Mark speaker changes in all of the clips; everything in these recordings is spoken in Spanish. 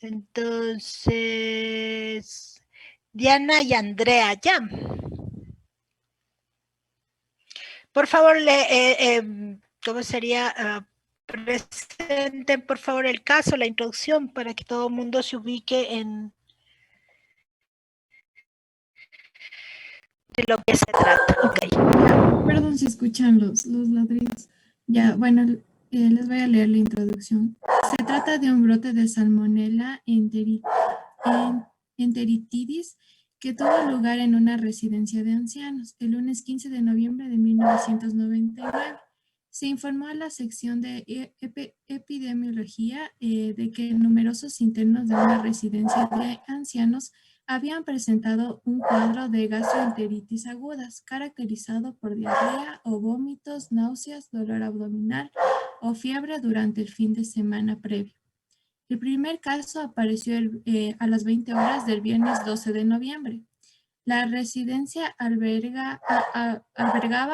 Speaker 1: Entonces, Diana y Andrea, ya. Por favor, ¿cómo sería? Presenten, por favor, el caso, la introducción, para que todo el mundo se ubique en de lo que se trata. Okay.
Speaker 2: Perdón si escuchan los ladridos. Ya, bueno, les voy a leer la introducción. Se trata de un brote de Salmonella enteritidis que tuvo lugar en una residencia de ancianos el lunes 15 de noviembre de 1999. Se informó a la sección de epidemiología de que numerosos internos de una residencia de ancianos habían presentado un cuadro de gastroenteritis agudas, caracterizado por diarrea o vómitos, náuseas, dolor abdominal o fiebre durante el fin de semana previo. El primer caso apareció a las 20 horas del viernes 12 de noviembre. La residencia albergaba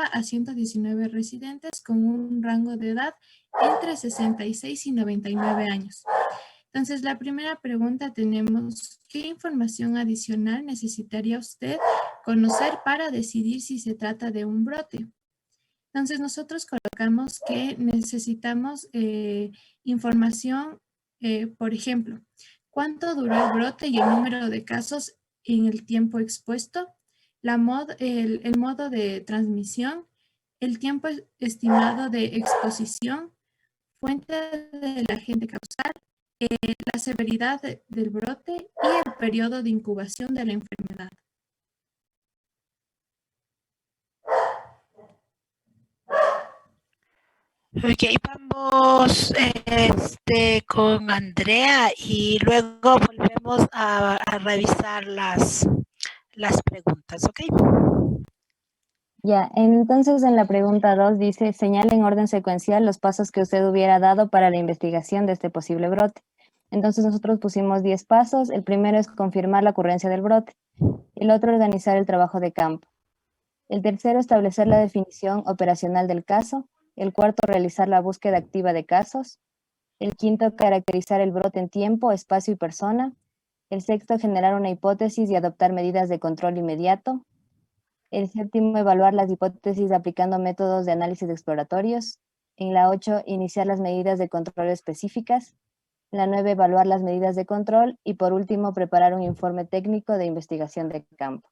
Speaker 2: a 119 residentes con un rango de edad entre 66 y 99 años. Entonces, la primera pregunta tenemos, ¿qué información adicional necesitaría usted conocer para decidir si se trata de un brote? Entonces, nosotros colocamos que necesitamos información, por ejemplo, ¿cuánto duró el brote y el número de casos en el tiempo expuesto? El modo de transmisión, el tiempo estimado de exposición, fuente del agente causal, la severidad del brote y el periodo de incubación de la enfermedad.
Speaker 1: Ok, vamos con Andrea y luego volvemos a revisar las preguntas, ¿ok?
Speaker 3: Ya, entonces en la pregunta 2 dice, señale en orden secuencial los pasos que usted hubiera dado para la investigación de este posible brote. Entonces nosotros pusimos 10 pasos. El primero es confirmar la ocurrencia del brote. El otro, organizar el trabajo de campo. El tercero, establecer la definición operacional del caso. El cuarto, realizar la búsqueda activa de casos. El quinto, caracterizar el brote en tiempo, espacio y persona. El sexto, generar una hipótesis y adoptar medidas de control inmediato. El séptimo, evaluar las hipótesis aplicando métodos de análisis exploratorios. En la 8, iniciar las medidas de control específicas. En la 9, evaluar las medidas de control. Y por último, preparar un informe técnico de investigación de campo.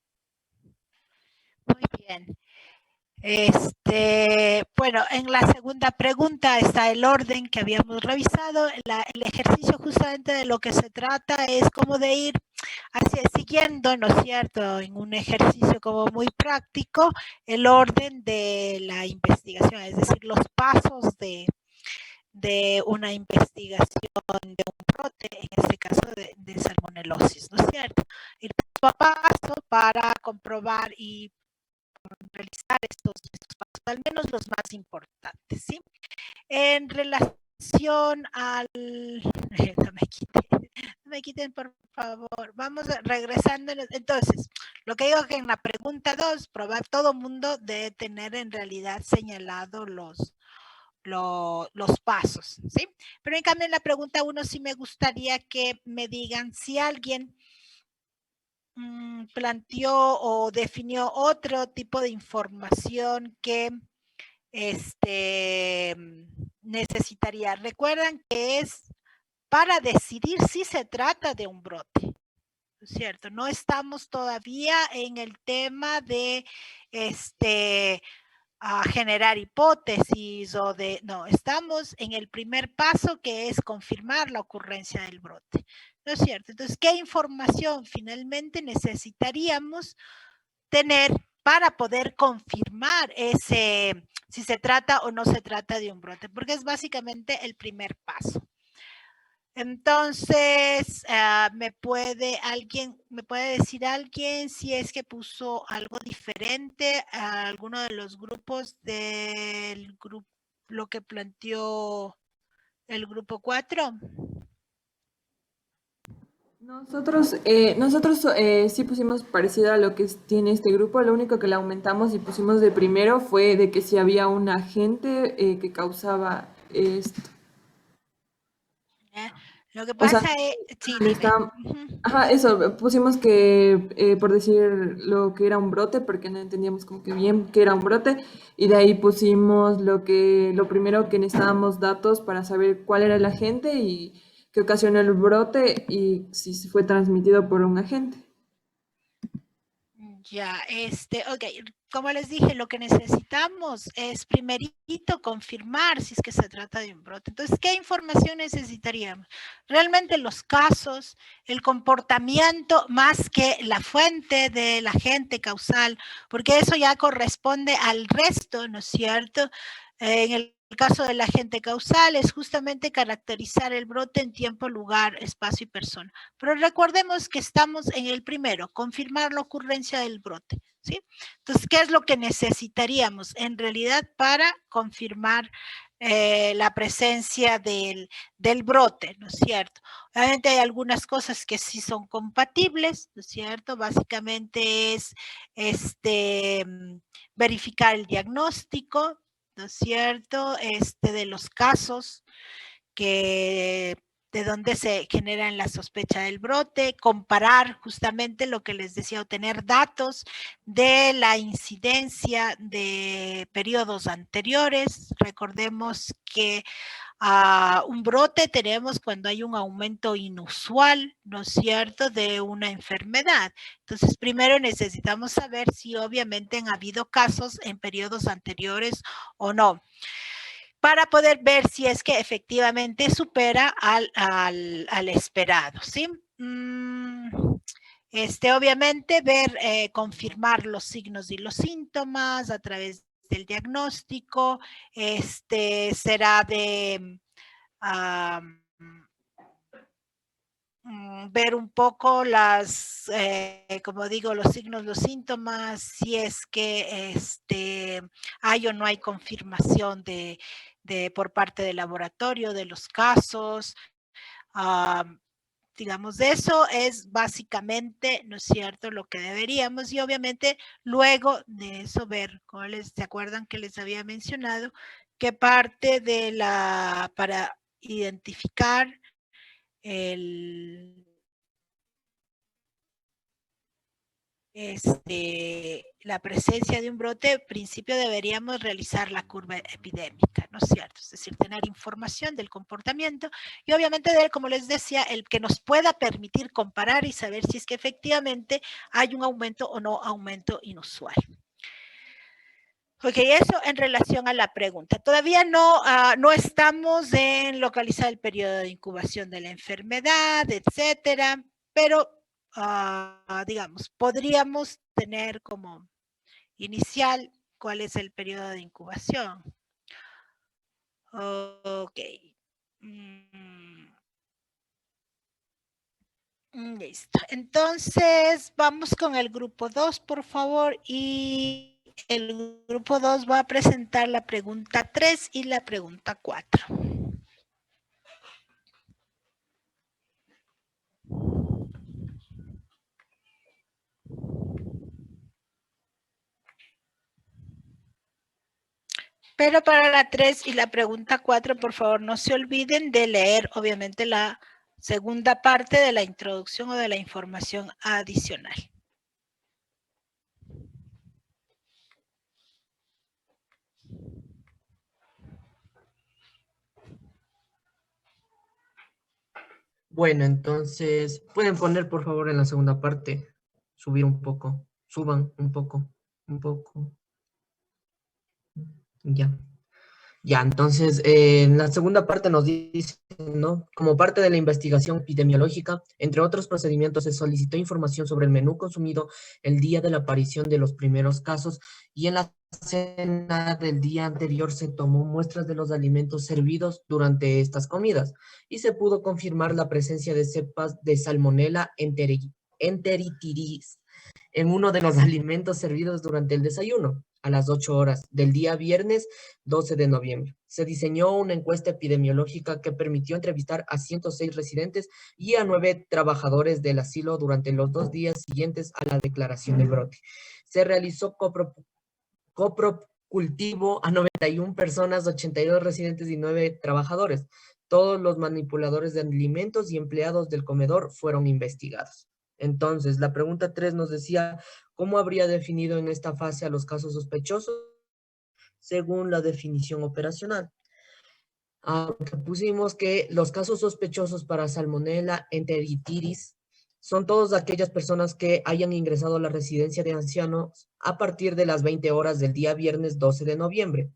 Speaker 1: Muy bien. Bueno, en la segunda pregunta está el orden que habíamos revisado. El ejercicio justamente de lo que se trata es como de ir siguiendo, ¿no es cierto?, en un ejercicio como muy práctico, el orden de la investigación, es decir, los pasos de una investigación de un brote, en este caso de salmonelosis, ¿no es cierto? Ir paso a paso para comprobar y realizar estos pasos, al menos los más importantes, ¿sí? En relación al... No me quiten, por favor. Vamos regresando. Entonces, lo que digo que en la pregunta 2, todo mundo debe tener en realidad señalado los pasos, ¿sí? Pero en cambio en la pregunta 1 sí me gustaría que me digan si alguien planteó o definió otro tipo de información que necesitaría. Recuerdan que es para decidir si se trata de un brote, ¿no es cierto? No estamos todavía en el tema de a generar hipótesis o no, estamos en el primer paso que es confirmar la ocurrencia del brote, ¿no es cierto? Entonces, ¿qué información finalmente necesitaríamos tener para poder confirmar si se trata o no se trata de un brote? Porque es básicamente el primer paso. Entonces, ¿me puede decir alguien si es que puso algo diferente a alguno de los grupos del grupo, lo que planteó el grupo 4?
Speaker 4: Nosotros sí pusimos parecido a lo que tiene este grupo. Lo único que le aumentamos y pusimos de primero fue de que si había un agente que causaba esto.
Speaker 1: Lo que
Speaker 4: O sea,
Speaker 1: pasa es, sí,
Speaker 4: no
Speaker 1: dime.
Speaker 4: está- ajá, eso, pusimos que, por decir lo que era un brote, porque no entendíamos como que bien que era un brote, y de ahí pusimos lo primero que necesitábamos datos para saber cuál era el agente y qué ocasionó el brote y si se fue transmitido por un agente.
Speaker 1: Ya, ok, como les dije, lo que necesitamos es primerito confirmar si es que se trata de un brote. Entonces, ¿qué información necesitaríamos? Realmente los casos, el comportamiento, más que la fuente del agente causal, porque eso ya corresponde al resto, ¿no es cierto? En el caso del agente causal es justamente caracterizar el brote en tiempo, lugar, espacio y persona. Pero recordemos que estamos en el primero, confirmar la ocurrencia del brote, ¿sí? Entonces, ¿qué es lo que necesitaríamos en realidad para confirmar la presencia del brote, ¿no es cierto? Obviamente hay algunas cosas que sí son compatibles, ¿no es cierto? Básicamente es verificar el diagnóstico, ¿no es cierto? De los casos que de dónde se generan la sospecha del brote, comparar justamente lo que les decía, obtener datos de la incidencia de periodos anteriores. Recordemos que un brote tenemos cuando hay un aumento inusual, ¿no es cierto?, de una enfermedad. Entonces, primero necesitamos saber si obviamente han habido casos en periodos anteriores o no, para poder ver si es que efectivamente supera al esperado, ¿sí? Obviamente ver, confirmar los signos y los síntomas a través del diagnóstico, será de ver un poco las, como digo, los signos, los síntomas, si es que hay o no hay confirmación por parte del laboratorio de los casos. Digamos, eso es básicamente, ¿no es cierto?, lo que deberíamos, y obviamente luego de eso ver, ¿se acuerdan que les había mencionado que parte de para identificar la presencia de un brote, en principio deberíamos realizar la curva epidémica, ¿no es cierto? Es decir, tener información del comportamiento y obviamente como les decía, el que nos pueda permitir comparar y saber si es que efectivamente hay un aumento o no aumento inusual. Ok, eso en relación a la pregunta. Todavía no estamos en localizar el periodo de incubación de la enfermedad, etcétera, pero digamos, podríamos tener como inicial cuál es el periodo de incubación. Ok. Listo. Entonces, vamos con el grupo 2, por favor, y el grupo 2 va a presentar la pregunta 3 y la pregunta 4. Pero para la 3 y la pregunta 4, por favor, no se olviden de leer, obviamente, la segunda parte de la introducción o de la información adicional.
Speaker 5: Bueno, entonces, pueden poner por favor en la segunda parte, subir un poco, suban un poco, ya. Ya, entonces, en la segunda parte nos dice, ¿no? Como parte de la investigación epidemiológica, entre otros procedimientos, se solicitó información sobre el menú consumido el día de la aparición de los primeros casos y en la cena del día anterior se tomó muestras de los alimentos servidos durante estas comidas y se pudo confirmar la presencia de cepas de Salmonella enteritidis en uno de los alimentos servidos durante el desayuno a las 8 horas del día viernes 12 de noviembre. Se diseñó una encuesta epidemiológica que permitió entrevistar a 106 residentes y a 9 trabajadores del asilo durante los 2 días siguientes a la declaración del brote. Se realizó coprocultivo a 91 personas, 82 residentes y 9 trabajadores. todos los manipuladores de alimentos y empleados del comedor fueron investigados. Entonces, la pregunta 3 nos decía, ¿cómo habría definido en esta fase a los casos sospechosos? Según la definición operacional. Pusimos que los casos sospechosos para Salmonella enteritidis son todas aquellas personas que hayan ingresado a la residencia de ancianos a partir de las 20 horas del día viernes 12 de noviembre,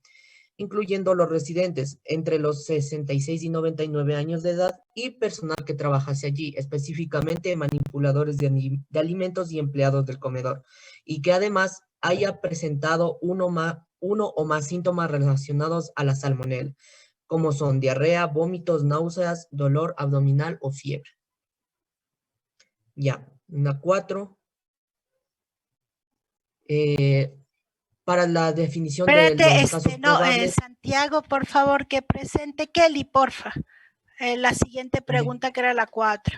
Speaker 5: incluyendo los residentes entre los 66 y 99 años de edad y personal que trabajase allí, específicamente manipuladores de alimentos y empleados del comedor, y que además haya presentado uno o más síntomas relacionados a la salmonela, como son diarrea, vómitos, náuseas, dolor abdominal o fiebre. Ya, una 4. Para la definición de los casos probables.
Speaker 1: Santiago, por favor, que presente Kelly, porfa. La siguiente pregunta, que era la 4.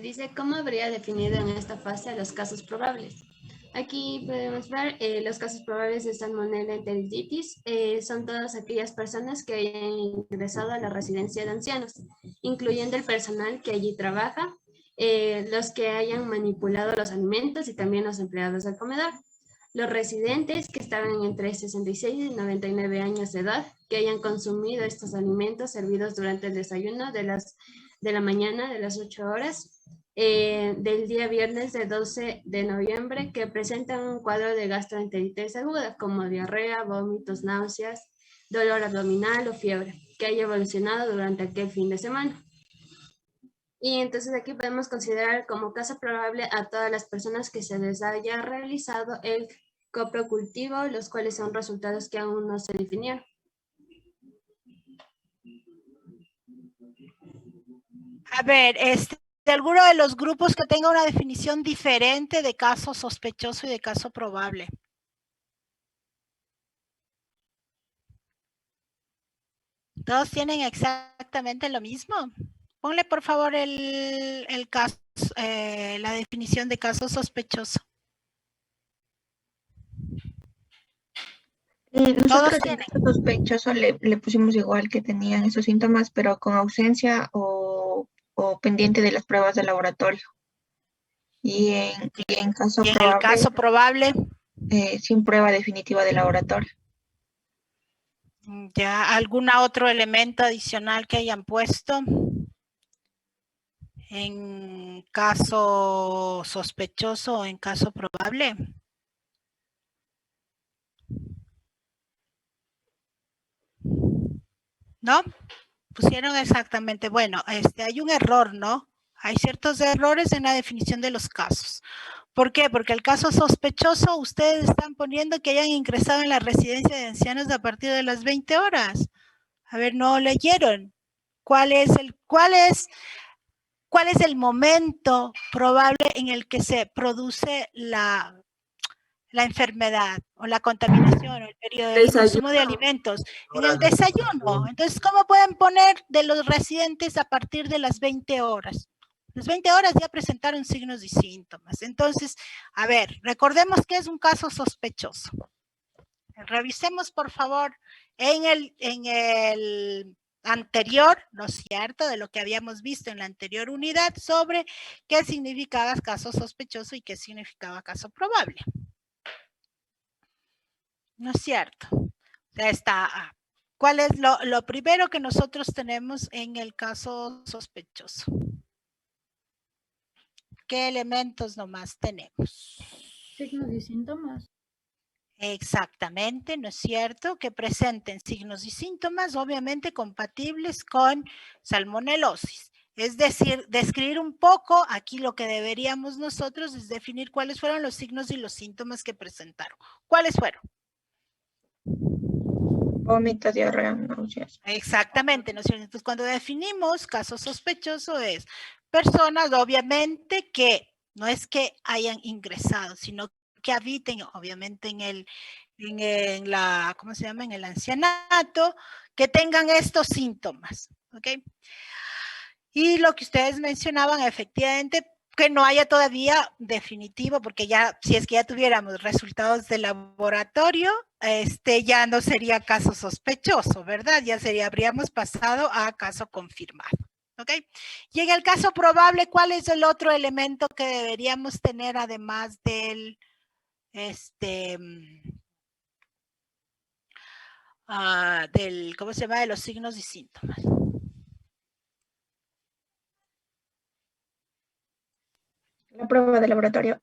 Speaker 6: Dice, ¿cómo habría definido en esta fase los casos probables? Aquí podemos ver los casos probables de Salmonella enteritidis. Son todas aquellas personas que hayan ingresado a la residencia de ancianos, incluyendo el personal que allí trabaja, los que hayan manipulado los alimentos y también los empleados del comedor. Los residentes que estaban entre 66 y 99 años de edad, que hayan consumido estos alimentos servidos durante el desayuno de la mañana de las 8 horas, del día viernes de 12 de noviembre, que presentan un cuadro de gastroenteritis aguda, como diarrea, vómitos, náuseas, dolor abdominal o fiebre, que haya evolucionado durante aquel fin de semana. Y entonces aquí podemos considerar como caso probable a todas las personas que se les haya realizado el coprocultivo, los cuales son resultados que aún no se definieron.
Speaker 1: A ver, de alguno de los grupos que tenga una definición diferente de caso sospechoso y de caso probable. ¿Todos tienen exactamente lo mismo? Ponle, por favor, el caso, la definición de caso sospechoso.
Speaker 7: Nosotros en caso sospechoso le pusimos igual que tenían esos síntomas, pero con ausencia o pendiente de las pruebas de laboratorio. Y en caso
Speaker 1: ¿Y en
Speaker 7: probable,
Speaker 1: el caso probable?
Speaker 7: Sin prueba definitiva de laboratorio.
Speaker 1: ¿Ya algún otro elemento adicional que hayan puesto? ¿En caso sospechoso o en caso probable? ¿No? Pusieron exactamente, bueno, hay un error, ¿no? Hay ciertos errores en la definición de los casos. ¿Por qué? Porque el caso sospechoso, ustedes están poniendo que hayan ingresado en la residencia de ancianos a partir de las 20 horas. A ver, no leyeron. ¿Cuál es el momento probable en el que se produce la enfermedad o la contaminación o el periodo de consumo de alimentos? En el desayuno. Entonces, ¿cómo pueden poner de los residentes a partir de las 20 horas? Las 20 horas ya presentaron signos y síntomas. Entonces, a ver, recordemos que es un caso sospechoso. Revisemos, por favor, en el anterior, ¿no es cierto?, de lo que habíamos visto en la anterior unidad sobre qué significaba caso sospechoso y qué significaba caso probable. ¿No es cierto? Ya está. ¿Cuál es lo primero que nosotros tenemos en el caso sospechoso? ¿Qué elementos nomás tenemos?
Speaker 8: Signos y síntomas.
Speaker 1: Exactamente, ¿no es cierto? Que presenten signos y síntomas obviamente compatibles con salmonelosis. Es decir, describir un poco, aquí lo que deberíamos nosotros es definir cuáles fueron los signos y los síntomas que presentaron. ¿Cuáles fueron?
Speaker 7: Vómitos, diarrea, náuseas.
Speaker 1: Exactamente, ¿no es cierto? Entonces, cuando definimos caso sospechoso es personas, obviamente, que no es que hayan ingresado, sino que habiten, obviamente, en el ancianato, que tengan estos síntomas, ¿ok? Y lo que ustedes mencionaban, efectivamente, que no haya todavía definitivo, porque ya, si es que ya tuviéramos resultados de laboratorio, ya no sería caso sospechoso, ¿verdad? Ya habríamos pasado a caso confirmado, ¿ok? Y en el caso probable, ¿cuál es el otro elemento que deberíamos tener además del, ¿cómo se llama? De los signos y síntomas.
Speaker 7: La prueba de laboratorio.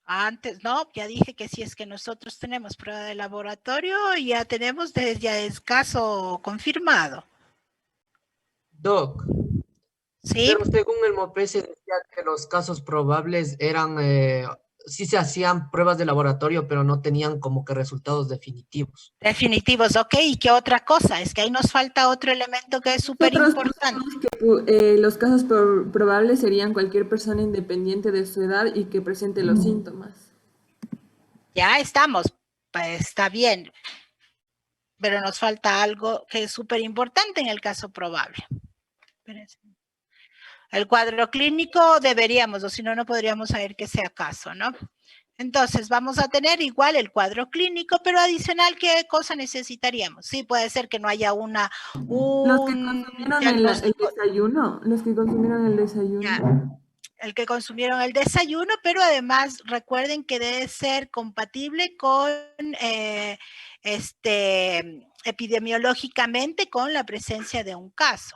Speaker 1: Antes, no, ya dije que si es que nosotros tenemos prueba de laboratorio, ya tenemos, ya es caso confirmado.
Speaker 5: Doc,
Speaker 1: ¿Sí?
Speaker 5: pero según el MOPES se decía que los casos probables eran, sí se hacían pruebas de laboratorio, pero no tenían como que resultados definitivos.
Speaker 1: Definitivos, ok. ¿Y qué otra cosa? Es que ahí nos falta otro elemento que es súper importante.
Speaker 4: Los casos probables serían cualquier persona independiente de su edad y que presente los síntomas.
Speaker 1: Ya estamos, pues está bien, pero nos falta algo que es súper importante en el caso probable. Espérense. El cuadro clínico deberíamos, o si no, no podríamos saber que sea caso, ¿no? Entonces, vamos a tener igual el cuadro clínico, pero adicional, ¿qué cosa necesitaríamos? Sí, puede ser que no haya
Speaker 4: Los que consumieron el desayuno, los que consumieron el desayuno.
Speaker 1: Ya, el que consumieron el desayuno, pero además recuerden que debe ser compatible con, epidemiológicamente con la presencia de un caso,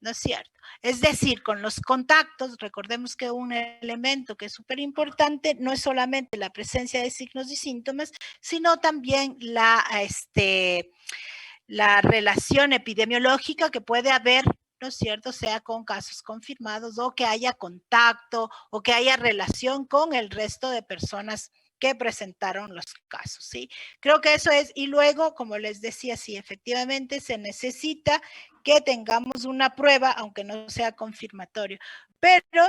Speaker 1: ¿no es cierto? Es decir, con los contactos, recordemos que un elemento que es súper importante no es solamente la presencia de signos y síntomas, sino también la relación epidemiológica que puede haber, ¿no es cierto?, sea con casos confirmados o que haya contacto o que haya relación con el resto de personas que presentaron los casos, ¿sí? Creo que eso es, y luego, como les decía, sí, efectivamente se necesita que tengamos una prueba, aunque no sea confirmatorio, pero,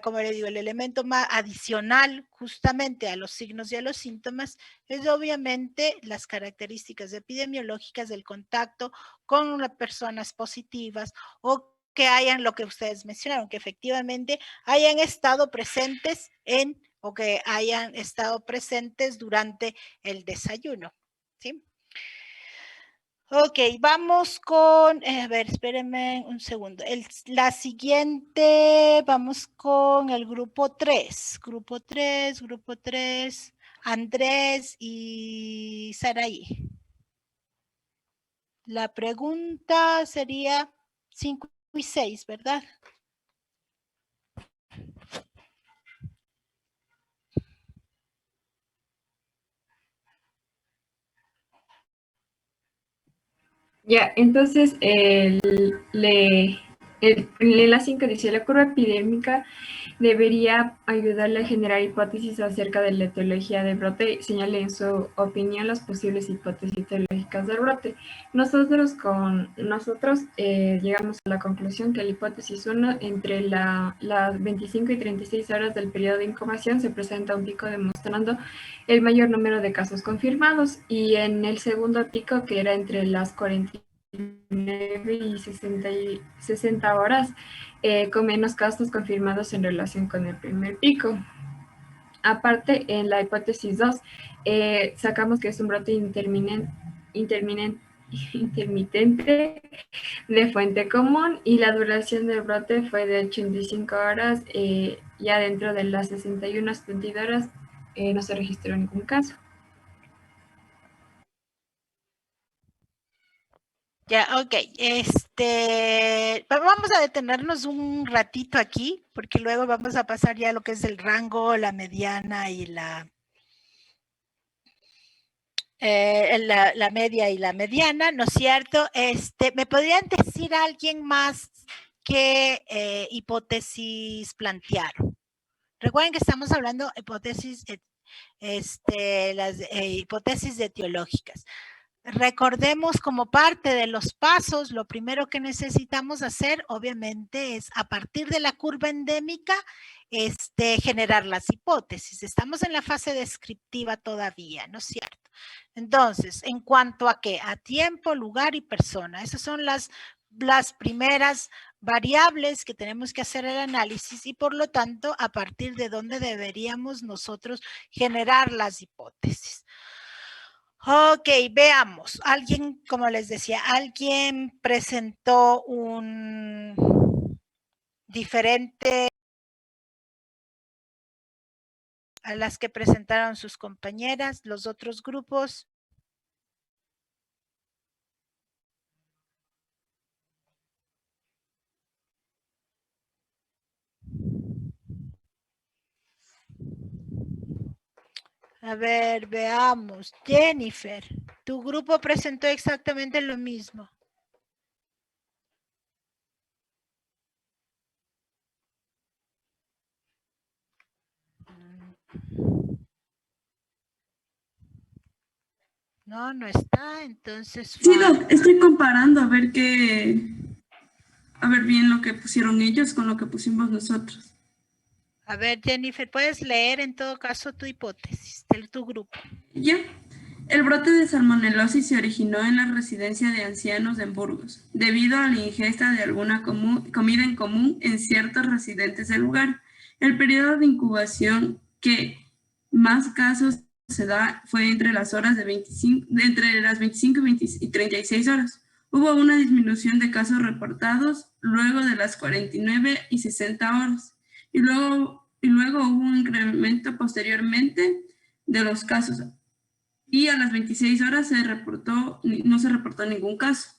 Speaker 1: como le digo, el elemento más adicional justamente a los signos y a los síntomas es obviamente las características epidemiológicas del contacto con las personas positivas o que hayan, lo que ustedes mencionaron, que efectivamente hayan estado presentes o que hayan estado presentes durante el desayuno, ¿sí? Ok, vamos con, a ver, espérenme un segundo. La siguiente, vamos con el grupo 3. Grupo 3, Andrés y Saraí. La pregunta sería 5 y 6, ¿verdad?
Speaker 9: Ya, entonces, la 5 dice, la curva epidémica debería ayudarle a generar hipótesis acerca de la etiología del brote y señale en su opinión las posibles hipótesis etiológicas del brote. Nosotros llegamos a la conclusión que la hipótesis 1, entre las 25 y 36 horas del periodo de incubación, se presenta un pico demostrando el mayor número de casos confirmados, y en el segundo pico, que era entre las 49 y 60 horas, con menos casos confirmados en relación con el primer pico. Aparte, en la hipótesis 2, sacamos que es un brote intermitente de fuente común, y la duración del brote fue de 85 horas, ya dentro de las 61 a 72 horas no se registró ningún caso.
Speaker 1: Ya, ok. Vamos a detenernos un ratito aquí, porque luego vamos a pasar ya a lo que es el rango, la mediana y la media y la mediana, ¿no es cierto? ¿Me podrían decir alguien más qué hipótesis plantearon? Recuerden que estamos hablando de hipótesis, las hipótesis etiológicas. Recordemos, como parte de los pasos, lo primero que necesitamos hacer, obviamente, es a partir de la curva endémica, generar las hipótesis. Estamos en la fase descriptiva todavía, ¿no es cierto? Entonces, ¿en cuanto a qué? A tiempo, lugar y persona. Esas son las primeras variables que tenemos que hacer el análisis y por lo tanto a partir de dónde deberíamos nosotros generar las hipótesis. Ok, veamos. Alguien, como les decía, alguien presentó un diferente a las que presentaron sus compañeras, los otros grupos. A ver, veamos. Jennifer, tu grupo presentó exactamente lo mismo. No, no está, entonces...
Speaker 10: Sí, Doc, estoy comparando a ver bien lo que pusieron ellos con lo que pusimos nosotros.
Speaker 1: A ver, Jennifer, ¿puedes leer en todo caso tu hipótesis de tu grupo?
Speaker 10: Ya. El brote de salmonelosis se originó en la residencia de ancianos en Burgos, debido a la ingesta de alguna comida en común en ciertos residentes del lugar. El periodo de incubación que más casos se da fue entre las horas entre las 25 y 36 horas. Hubo una disminución de casos reportados luego de las 49 y 60 horas. Y luego hubo un incremento posteriormente de los casos. Y a las 26 horas no se reportó ningún caso.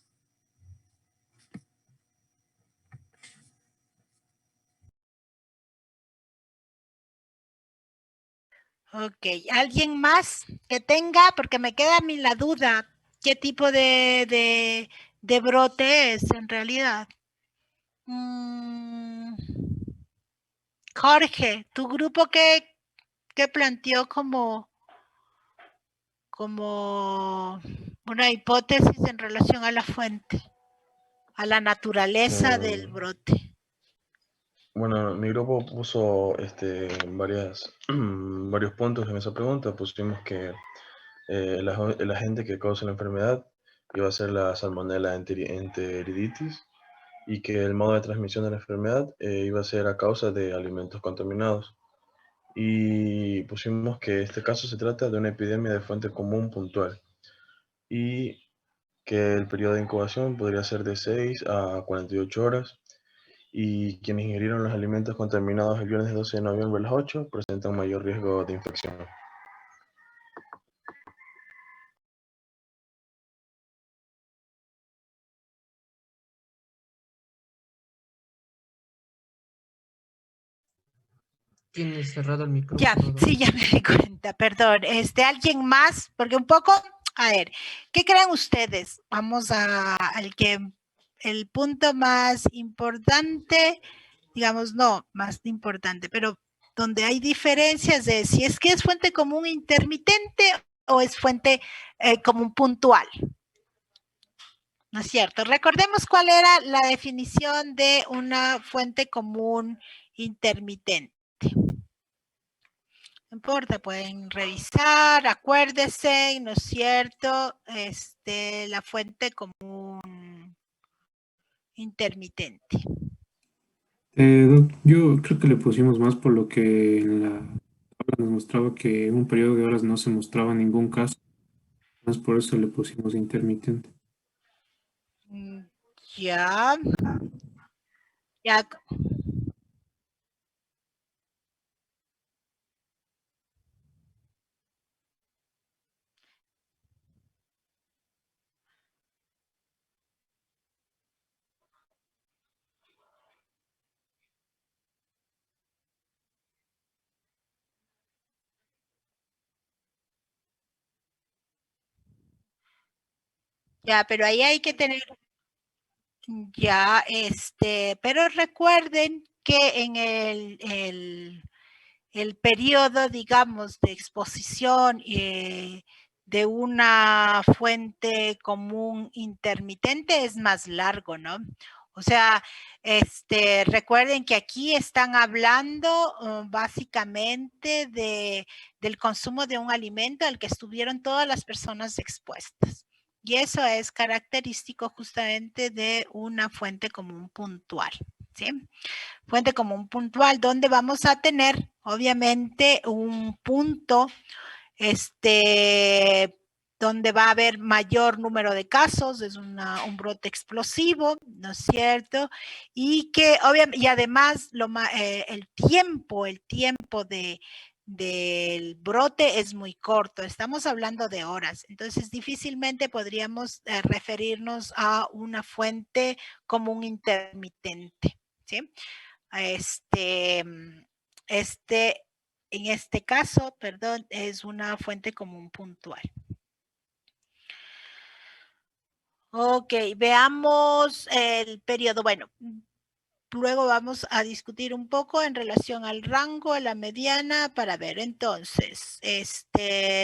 Speaker 1: Ok, ¿alguien más que tenga? Porque me queda a mí la duda, ¿qué tipo de brote es en realidad? Jorge, ¿tu grupo qué planteó como una hipótesis en relación a la fuente, a la naturaleza del brote?
Speaker 11: Bueno, mi grupo puso varios puntos en esa pregunta. Pusimos que el agente que causa la enfermedad iba a ser la Salmonella enteriditis y que el modo de transmisión de la enfermedad iba a ser a causa de alimentos contaminados. Y pusimos que este caso se trata de una epidemia de fuente común puntual y que el periodo de incubación podría ser de 6 a 48 horas y quienes ingirieron los alimentos contaminados el viernes 12 de noviembre a las 8 presentan mayor riesgo de infección.
Speaker 5: Tienes cerrado el micrófono.
Speaker 1: Ya, sí, ya me di cuenta, perdón. ¿Alguien más? Porque un poco, a ver, ¿qué creen ustedes? Vamos el punto más importante, digamos, no, más importante, pero donde hay diferencias de si es que es fuente común intermitente o es fuente común puntual. ¿No es cierto? Recordemos cuál era la definición de una fuente común intermitente. No importa, pueden revisar, acuérdense, ¿no es cierto? La fuente común intermitente.
Speaker 12: Yo creo que le pusimos más por lo que en la tabla nos mostraba que en un periodo de horas no se mostraba ningún caso. Más por eso le pusimos intermitente.
Speaker 1: Ya. Ya. Ya, pero ahí hay que tener, ya, pero recuerden que en el periodo, digamos, de exposición de una fuente común intermitente es más largo, ¿no? O sea, recuerden que aquí están hablando básicamente del consumo de un alimento al que estuvieron todas las personas expuestas. Y eso es característico justamente de una fuente común puntual, ¿sí? Fuente común puntual, donde vamos a tener, obviamente, un punto, donde va a haber mayor número de casos, es un brote explosivo, ¿no es cierto? Y que, obviamente, y además, el tiempo del brote es muy corto, estamos hablando de horas, entonces difícilmente podríamos referirnos a una fuente común intermitente, ¿sí? En este caso, perdón, es una fuente común puntual. Ok, veamos el periodo. Bueno, luego vamos a discutir un poco en relación al rango, a la mediana, para ver entonces,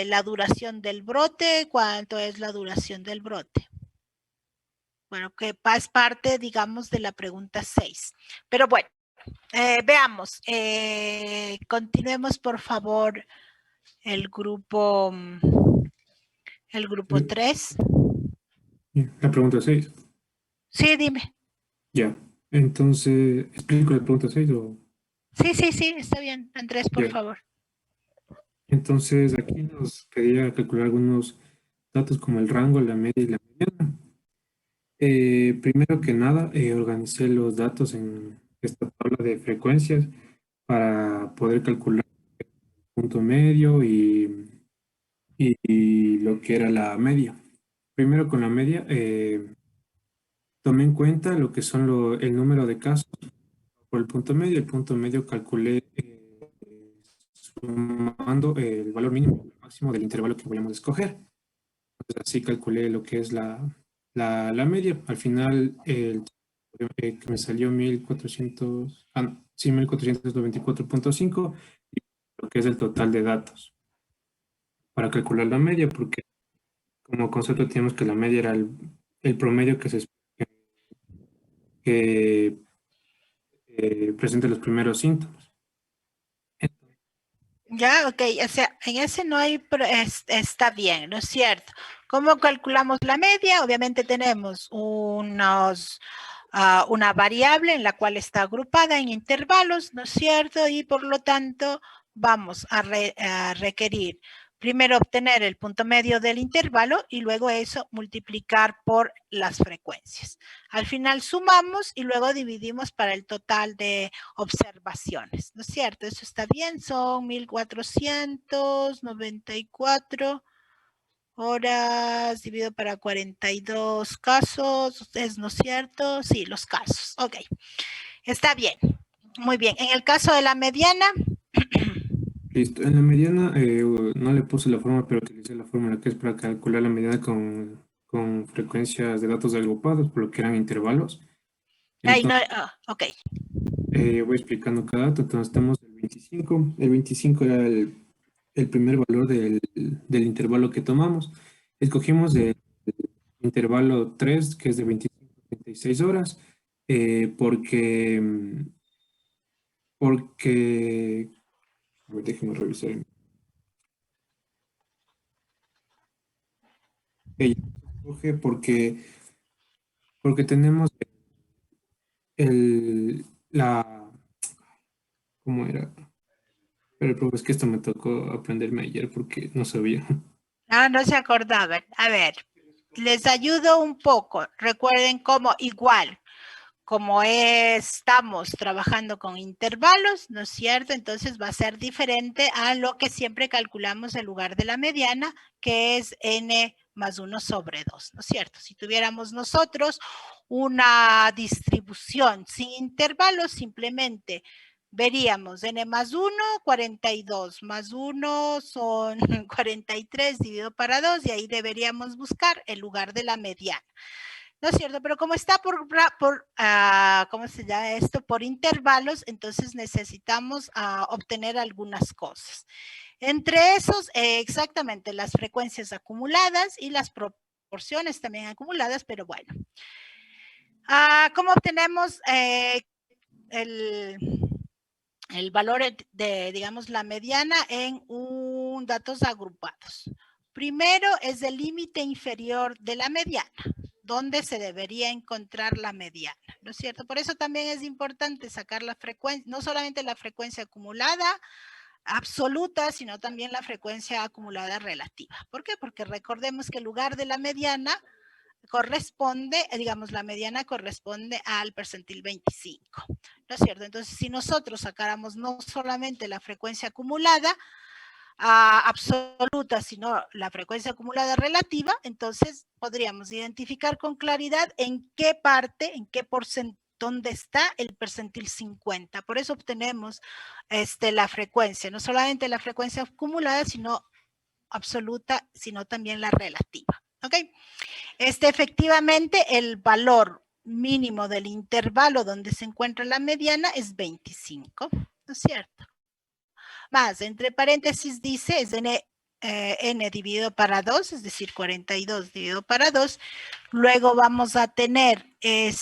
Speaker 1: la duración del brote, ¿cuánto es la duración del brote? Bueno, que es parte, digamos, de la pregunta 6. Pero bueno, veamos, continuemos por favor el grupo 3.
Speaker 12: La pregunta 6.
Speaker 1: Sí, dime.
Speaker 12: Ya. Entonces, ¿explico la pregunta 6 o...?
Speaker 1: Sí, está bien. Andrés, por favor.
Speaker 12: Entonces, aquí nos pedía calcular algunos datos como el rango, la media y la mediana. Primero que nada, organicé los datos en esta tabla de frecuencias para poder calcular el punto medio y lo que era la media. Primero con la media, tomé en cuenta lo que son el número de casos por el punto medio. El punto medio calculé sumando el valor mínimo y máximo del intervalo que vayamos a escoger. Entonces, así calculé lo que es la media. Al final, que me salió 1494.5, y lo que es el total de datos para calcular la media, porque como concepto tenemos que la media era el promedio que presenta los primeros síntomas.
Speaker 1: Ya, ok, o sea, en ese no hay, está bien, ¿no es cierto? ¿Cómo calculamos la media? Obviamente tenemos una variable en la cual está agrupada en intervalos, ¿no es cierto? Y por lo tanto vamos a requerir primero obtener el punto medio del intervalo y luego eso multiplicar por las frecuencias. Al final sumamos y luego dividimos para el total de observaciones, ¿no es cierto? Eso está bien, son 1494 horas dividido para 42 casos, ¿ustedes no es cierto? Sí, los casos, ok. Está bien, muy bien. En el caso de la mediana...
Speaker 12: Listo. En la mediana no le puse la fórmula, pero utilicé la fórmula que es para calcular la mediana con frecuencias de datos agrupados, por lo que eran intervalos. Entonces,
Speaker 1: ok.
Speaker 12: Voy explicando cada dato. Entonces tenemos el 25. El 25 era el primer valor del intervalo que tomamos. Escogimos el intervalo 3, que es de 25 a 36 horas, porque a ver, déjenme revisar. Escoge porque tenemos ¿cómo era? Pero es que esto me tocó aprenderme ayer porque no sabía.
Speaker 1: No se acordaban. A ver, les ayudo un poco. Recuerden cómo igual, como estamos trabajando con intervalos, ¿no es cierto? Entonces va a ser diferente a lo que siempre calculamos en lugar de la mediana, que es n más 1 sobre 2, ¿no es cierto? Si tuviéramos nosotros una distribución sin intervalos, simplemente veríamos n más 1, 42, más 1 son 43 dividido para 2, y ahí deberíamos buscar el lugar de la mediana. ¿No es cierto? Pero como está ¿cómo se llama esto? Por intervalos, entonces necesitamos obtener algunas cosas. Entre esos, exactamente, las frecuencias acumuladas y las proporciones también acumuladas, pero bueno. ¿Cómo obtenemos el valor de, digamos, la mediana en datos agrupados? primero es el límite inferior de la mediana, donde se debería encontrar la mediana, ¿no es cierto? Por eso también es importante sacar la frecuencia, no solamente la frecuencia acumulada absoluta, sino también la frecuencia acumulada relativa. ¿Por qué? Porque recordemos que el lugar de la mediana corresponde, digamos, la mediana corresponde al percentil 25, ¿no es cierto? Entonces, si nosotros sacáramos no solamente la frecuencia acumulada absoluta, sino la frecuencia acumulada relativa, entonces podríamos identificar con claridad en qué parte, en qué porcentaje, dónde está el percentil 50. Por eso obtenemos la frecuencia, no solamente la frecuencia acumulada, sino absoluta, sino también la relativa. ¿Ok? Efectivamente, el valor mínimo del intervalo donde se encuentra la mediana es 25, ¿no es cierto? Más, entre paréntesis dice, es n dividido para 2, es decir, 42 dividido para 2. Luego vamos a tener el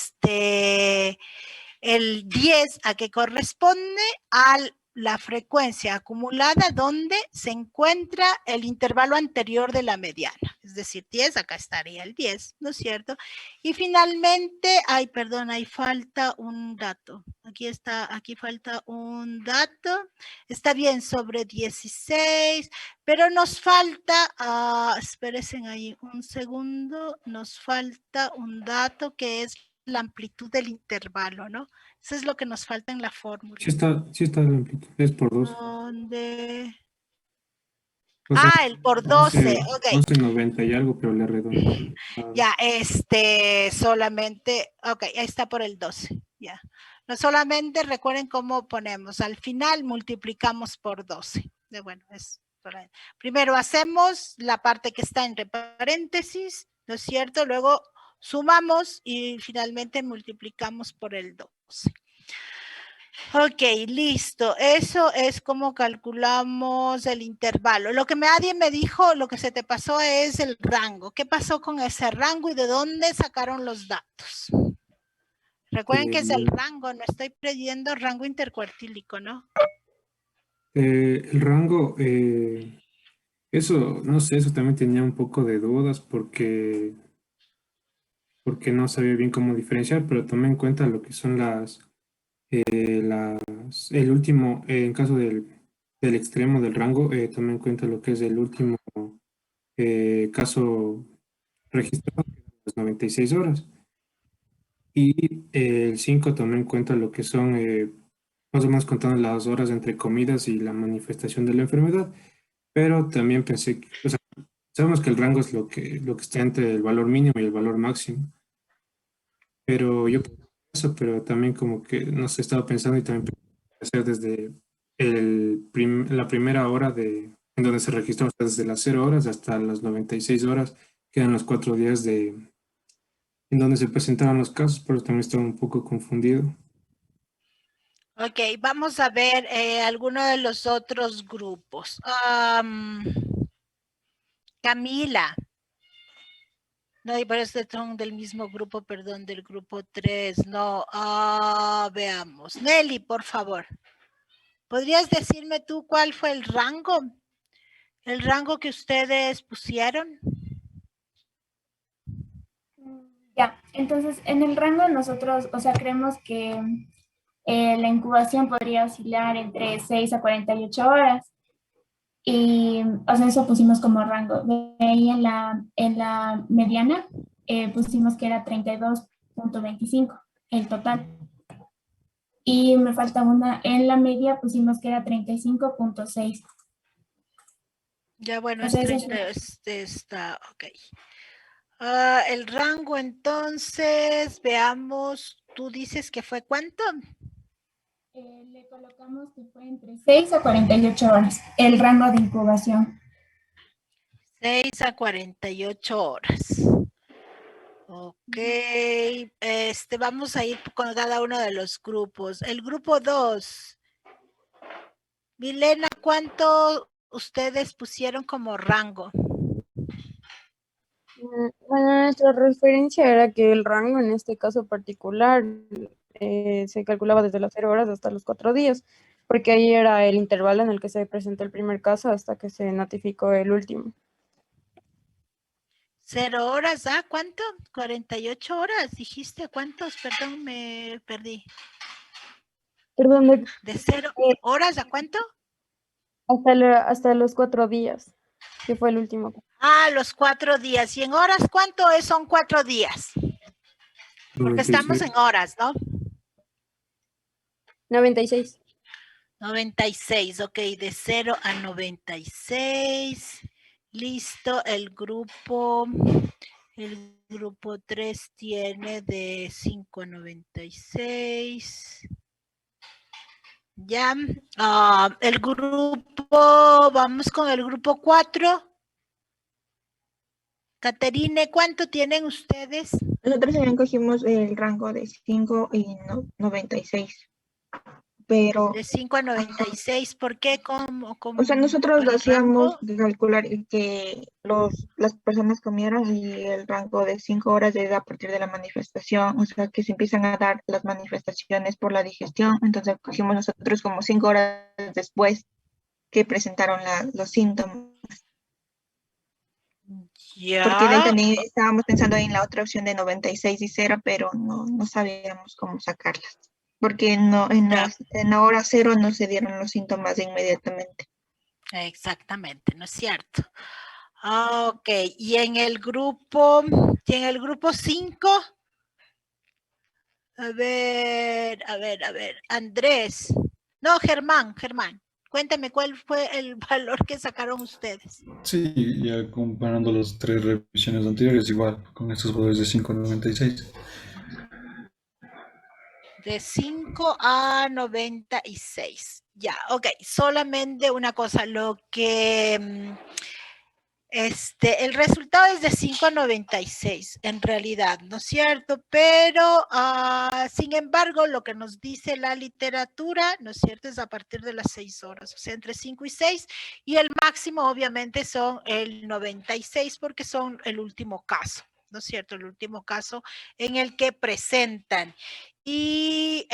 Speaker 1: 10 a que corresponde a la frecuencia acumulada donde se encuentra el intervalo anterior de la mediana. Es decir, 10, acá estaría el 10, ¿no es cierto? Y finalmente, perdón, ahí falta un dato. Aquí falta un dato. Está bien, sobre 16, pero nos falta, espérense ahí un segundo, nos falta un dato que es la amplitud del intervalo, ¿no? Eso es lo que nos falta en la fórmula.
Speaker 12: Sí está la amplitud, es por 2.
Speaker 1: ¿Dónde?
Speaker 12: O sea,
Speaker 1: El por 12, ok.
Speaker 12: 11.90 y algo, pero le redondeo.
Speaker 1: Ya, solamente, ok, ahí está por el 12, ya. No solamente recuerden cómo ponemos, al final multiplicamos por 12. Bueno, primero hacemos la parte que está entre paréntesis, ¿no es cierto? Luego sumamos y finalmente multiplicamos por el 12. Ok, listo. Eso es como calculamos el intervalo. Lo que nadie me dijo, lo que se te pasó es el rango. ¿Qué pasó con ese rango y de dónde sacaron los datos? Recuerden que es el rango, no estoy pidiendo rango intercuartílico, ¿no?
Speaker 12: El rango, eso, no sé, eso también tenía un poco de dudas porque no sabía bien cómo diferenciar, pero tomé en cuenta lo que son el último, en caso del extremo del rango, tomé en cuenta lo que es el último caso registrado, que eran las 96 horas. Y el 5 tomé en cuenta lo que son, más o menos contando las horas entre comidas y la manifestación de la enfermedad, pero también pensé que, o sea, sabemos que el rango es lo que está entre el valor mínimo y el valor máximo. Pero yo eso, pero también como que no sé, estaba pensando y también hacer desde la primera hora en donde se registró, desde las 0 horas hasta las 96 horas, quedan los 4 días en donde se presentaron los casos, pero también estaba un poco confundido.
Speaker 1: Ok, vamos a ver alguno de los otros grupos. Camila. No, pero son del mismo grupo, perdón, del grupo 3. No, veamos. Nelly, por favor. ¿Podrías decirme tú cuál fue el rango? ¿El rango que ustedes pusieron?
Speaker 13: Ya, entonces en el rango nosotros, o sea, creemos que la incubación podría oscilar entre 6 a 48 horas. Y, o sea, eso pusimos como rango. De ahí en la mediana pusimos que era 32.25 el total. Y me falta una, en la media pusimos que era 35.6.
Speaker 1: Ya, bueno,
Speaker 13: O sea,
Speaker 1: está, ok. El rango, entonces, veamos, tú dices que fue ¿cuánto?
Speaker 13: Le colocamos que fue entre 6 a 48 horas, el rango de incubación.
Speaker 1: 6 a 48 horas. Ok, vamos a ir con cada uno de los grupos. El grupo 2. Milena, ¿cuánto ustedes pusieron como rango?
Speaker 14: Bueno, nuestra referencia era que el rango en este caso particular se calculaba desde las 0 horas hasta los 4 días, porque ahí era el intervalo en el que se presentó el primer caso hasta que se notificó el último.
Speaker 1: 0 horas, ¿cuánto? 48 horas, dijiste, ¿cuántos? Perdón, me perdí.
Speaker 14: Perdón,
Speaker 1: ¿De 0 horas a cuánto?
Speaker 14: hasta los 4 días, que fue el último.
Speaker 1: Los 4 días. ¿Y en horas cuánto es? Son 4 días. Porque estamos en horas, ¿no?
Speaker 14: 96.
Speaker 1: 96, ok, de 0 a 96. Listo, el grupo 3 tiene de 5 a 96. Ya, el grupo, vamos con el grupo 4. Caterine, ¿cuánto tienen ustedes?
Speaker 7: Nosotros también cogimos el rango de 5 y 96. Pero,
Speaker 1: de 5 a 96, ¿por qué?
Speaker 7: O sea, nosotros lo hacíamos de calcular que las personas comieron y el rango de 5 horas es a partir de la manifestación, o sea, que se empiezan a dar las manifestaciones por la digestión, entonces cogimos nosotros como 5 horas después que presentaron los síntomas.
Speaker 1: Ya.
Speaker 7: Porque de ahí también estábamos pensando en la otra opción de 96 y 0, pero no sabíamos cómo sacarlas. Porque en la hora 0 no se dieron los síntomas inmediatamente.
Speaker 1: Exactamente, ¿no es cierto? Ok, y en el grupo 5, a ver, Andrés. No, Germán, cuéntame cuál fue el valor que sacaron ustedes.
Speaker 15: Sí, ya comparando las 3 revisiones anteriores, igual, con estos valores de 5.96.
Speaker 1: De 5 a 96. Ya, ok. Solamente una cosa, lo que el resultado es de 5 a 96, en realidad, ¿no es cierto? Pero, sin embargo, lo que nos dice la literatura, ¿no es cierto?, es a partir de las 6 horas, o sea, entre 5 y 6, y el máximo, obviamente, son el 96, porque son el último caso, ¿no es cierto?, el último caso en el que presentan. Y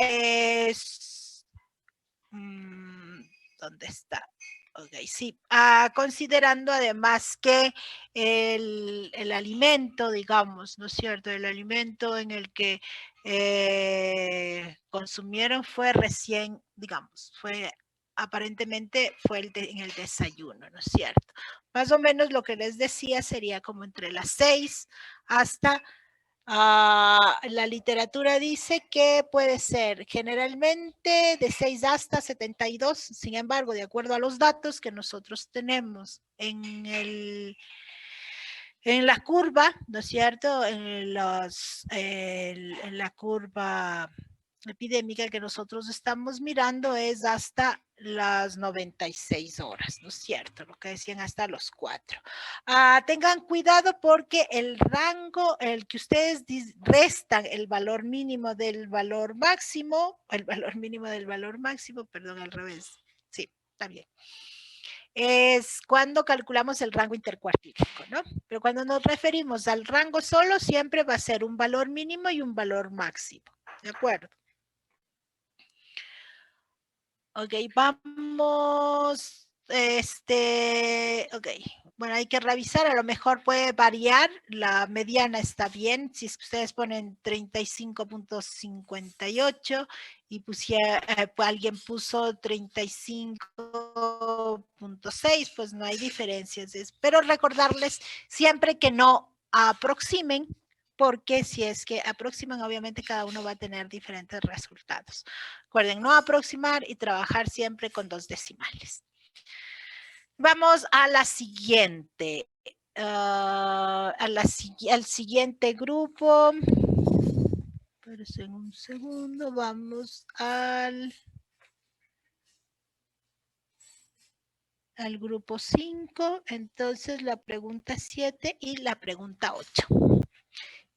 Speaker 1: ¿dónde está? Ok, sí. Considerando además que el alimento, digamos, ¿no es cierto? El alimento en el que consumieron fue recién, digamos, aparentemente fue en el desayuno, ¿no es cierto? Más o menos lo que les decía sería como entre las 6 hasta... la literatura dice que puede ser generalmente de 6 hasta 72, sin embargo, de acuerdo a los datos que nosotros tenemos en la curva, ¿no es cierto? En la curva epidémica que nosotros estamos mirando es hasta las 96 horas, ¿no es cierto? Lo que decían hasta los 4. Tengan cuidado porque el rango, el que ustedes restan el valor mínimo del valor máximo, perdón, al revés. Sí, está bien. Es cuando calculamos el rango intercuartílico, ¿no? Pero cuando nos referimos al rango solo, siempre va a ser un valor mínimo y un valor máximo, ¿de acuerdo? Ok, vamos, ok, bueno, hay que revisar, a lo mejor puede variar, la mediana está bien, si es que ustedes ponen 35.58 y alguien puso 35.6, pues no hay diferencias, pero recordarles siempre que no aproximen, porque si es que aproximan, obviamente cada uno va a tener diferentes resultados. Recuerden, no aproximar y trabajar siempre con 2 decimales. Vamos a la siguiente. Al siguiente grupo. Espérense un segundo. Vamos al grupo 5. Entonces la pregunta 7 y la pregunta 8.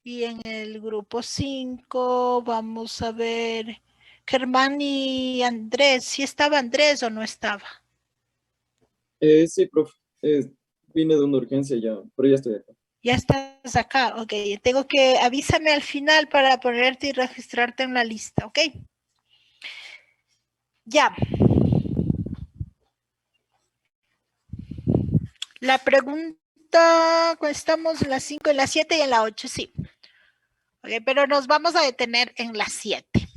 Speaker 1: Y en el grupo 5 vamos a ver Germán y Andrés. ¿Sí estaba Andrés o no estaba?
Speaker 16: Sí, profe. Vine de una urgencia ya, pero ya estoy acá.
Speaker 1: Ya estás acá, ok. Tengo que, avísame al final para ponerte y registrarte en la lista, ok. Ya. La pregunta pregunta, estamos en las 5, en las 7 y en la 8, sí. Okay, pero nos vamos a detener en las 7.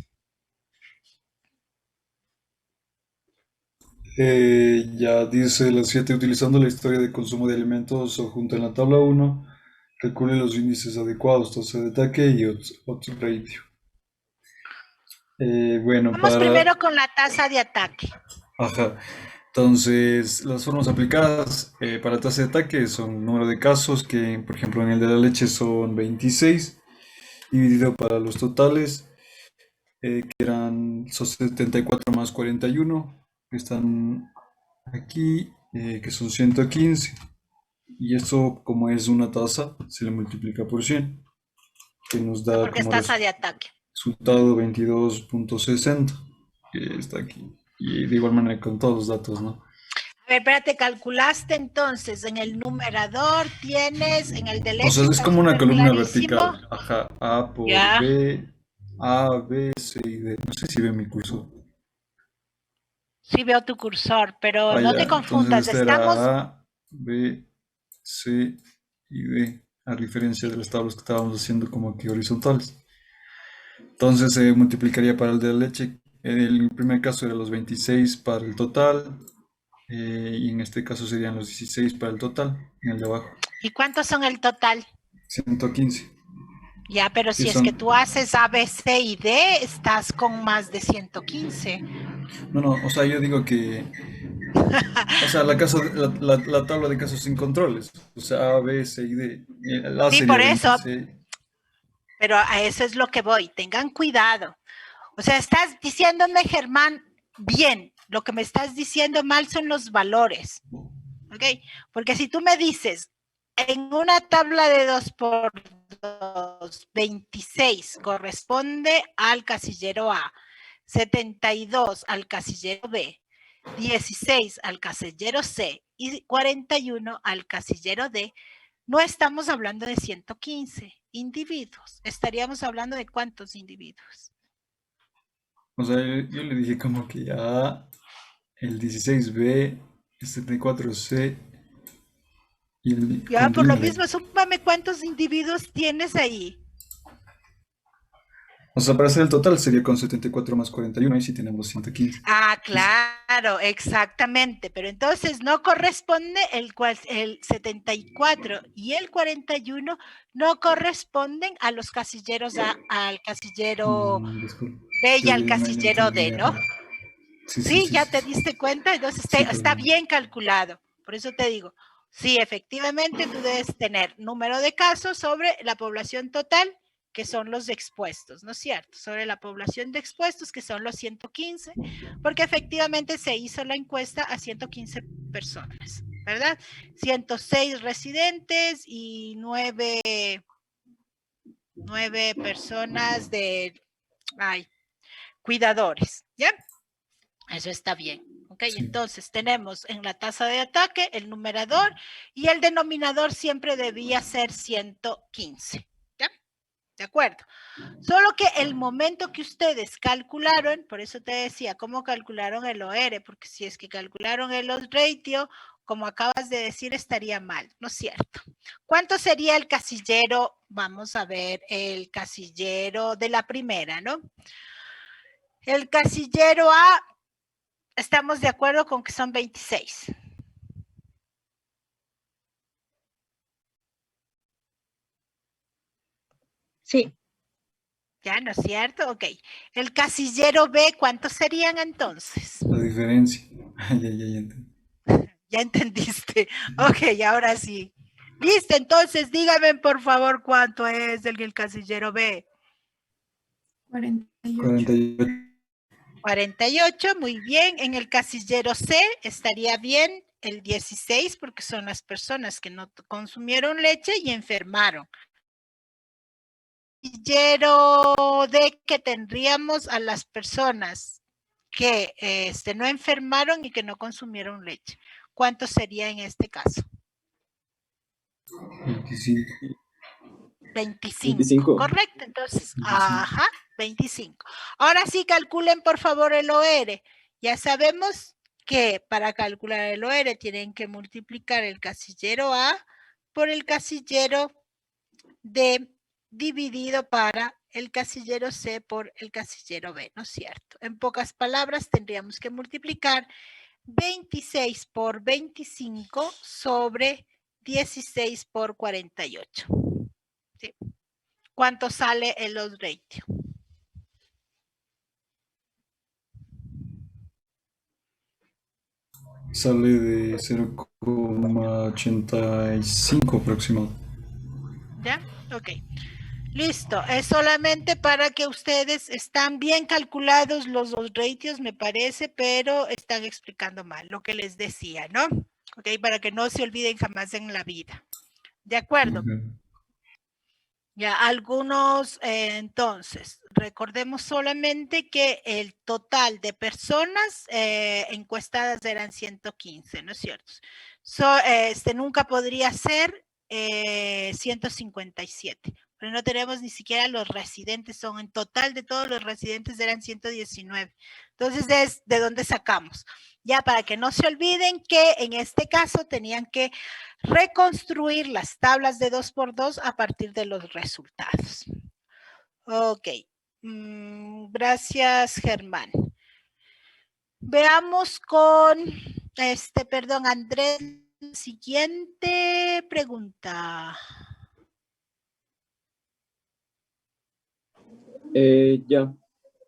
Speaker 15: Ya dice las 7, utilizando la historia de consumo de alimentos o junto en la tabla 1, calcule los índices adecuados, tasa de ataque y odds ratio. Bueno,
Speaker 1: Vamos primero con la tasa de ataque.
Speaker 15: Ajá. Entonces, las formas aplicadas para tasa de ataque son número de casos, que por ejemplo en el de la leche son 26, dividido para los totales, son 74 más 41, que están aquí, que son 115. Y esto, como es una tasa, se le multiplica por 100, que nos da
Speaker 1: Porque es
Speaker 15: como
Speaker 1: tasa de ataque.
Speaker 15: resultado 22.60, que está aquí. Y de igual manera con todos los datos, ¿no?
Speaker 1: A ver, espérate, calculaste entonces en el numerador, tienes en el de leche.
Speaker 15: O sea, es como una columna
Speaker 1: clarísimo.
Speaker 15: vertical. Ajá, A por
Speaker 1: Ya.
Speaker 15: B, A, B, C y D. No sé si ve mi curso.
Speaker 1: Sí veo tu cursor, pero
Speaker 15: Ah,
Speaker 1: no
Speaker 15: ya.
Speaker 1: te confundas,
Speaker 15: Entonces esta
Speaker 1: estamos...
Speaker 15: era A, B, C y D, a diferencia de las tablas que estábamos haciendo como aquí horizontales. Entonces se multiplicaría para el de la leche. En el primer caso era los 26 para el total, y en este caso serían los 16 para el total, en el de abajo.
Speaker 1: ¿Y cuántos son el total?
Speaker 15: 115.
Speaker 1: Ya, pero si
Speaker 15: Que
Speaker 1: es
Speaker 15: son-
Speaker 1: que tú haces A, B, C y D, estás con más de 115.
Speaker 15: No, o sea, yo digo que, o sea, la tabla de casos sin controles, o sea, A, B, C y D. La
Speaker 1: Sí,
Speaker 15: sería
Speaker 1: por eso.
Speaker 15: 26.
Speaker 1: Pero a eso es lo que voy. Tengan cuidado. O sea, estás diciéndome, Germán, bien. Lo que me estás diciendo mal son los valores. ¿Ok? Porque si tú me dices, en una tabla de 2 por 2, 26 corresponde al casillero A, 72 al casillero B, 16 al casillero C y 41 al casillero D, no estamos hablando de 115 individuos. Estaríamos hablando de ¿cuántos individuos?
Speaker 15: O sea, yo le dije como que ya el 16B, el 74C y el
Speaker 1: Ya, por lo
Speaker 15: 41D.
Speaker 1: mismo, súmame cuántos individuos tienes ahí.
Speaker 15: O sea, para hacer el total sería con 74 más 41, ahí sí tenemos 115.
Speaker 1: Ah, claro, exactamente. Pero entonces no corresponde el 74 y el 41 no corresponden a los casilleros al casillero
Speaker 15: Disculpe.
Speaker 1: B y
Speaker 15: Yo
Speaker 1: al
Speaker 15: ya
Speaker 1: casillero D,
Speaker 15: entendí,
Speaker 1: ¿no?
Speaker 15: ajá. Sí,
Speaker 1: Sí, ya te diste cuenta, entonces
Speaker 15: Sí,
Speaker 1: está
Speaker 15: perdón.
Speaker 1: bien calculado. Por eso te digo, sí, efectivamente tú debes tener número de casos sobre la población total, que son los expuestos, ¿no es cierto? Sobre la población de expuestos, que son los 115, porque efectivamente se hizo la encuesta a 115 personas, ¿verdad? 106 residentes y 9 personas cuidadores, ¿ya? Eso está bien. ¿Ok?
Speaker 15: Sí.
Speaker 1: Entonces tenemos en la tasa de ataque el numerador y el denominador siempre debía ser 115. ¿Ya? ¿De acuerdo? Solo que el momento que ustedes calcularon, por eso te decía, ¿cómo calcularon el OR? Porque si es que calcularon el odds ratio, como acabas de decir, estaría mal, ¿no es cierto? ¿Cuánto sería el casillero? Vamos a ver, el casillero de la primera, ¿no? El casillero A, estamos de acuerdo con que son 26.
Speaker 7: Sí.
Speaker 1: ¿Ya, no es cierto? Ok. El casillero B, ¿cuántos serían entonces?
Speaker 15: La diferencia. Ya entendí.
Speaker 1: Ya entendiste. Ok, ahora sí. Listo, entonces dígame por favor cuánto es el casillero B.
Speaker 15: 48.
Speaker 1: 48, muy bien. En el casillero C estaría bien el 16 porque son las personas que no consumieron leche y enfermaron. Casillero D, que tendríamos a las personas que no enfermaron y que no consumieron leche. ¿Cuánto sería en este caso?
Speaker 15: 25.
Speaker 1: 25, correcto. Entonces,
Speaker 15: 25.
Speaker 1: ajá, 25. Ahora sí calculen por favor el OR. Ya sabemos que para calcular el OR tienen que multiplicar el casillero A por el casillero D dividido para el casillero C por el casillero B, ¿no es cierto? En pocas palabras, tendríamos que multiplicar 26 por 25 sobre 16 por 48. ¿Sí? ¿Cuánto sale el loss ratio?
Speaker 15: Sale de 0,85 aproximado.
Speaker 1: ¿Ya? Ok. Listo. Es solamente para que ustedes están bien calculados los dos ratios, me parece, pero están explicando mal lo que les decía, ¿no? Ok, para que no se olviden jamás en la vida. ¿De acuerdo? Ya, algunos, entonces, recordemos solamente que el total de personas encuestadas eran 115, ¿no es cierto? Nunca podría ser 157, pero no tenemos ni siquiera los residentes, son en total de todos los residentes eran 119. Entonces, es de dónde sacamos. Ya, para que no se olviden que en este caso tenían que reconstruir las tablas de 2x2 a partir de los resultados. Ok. Gracias, Germán. Veamos con, perdón, Andrés, siguiente pregunta.
Speaker 16: Ya,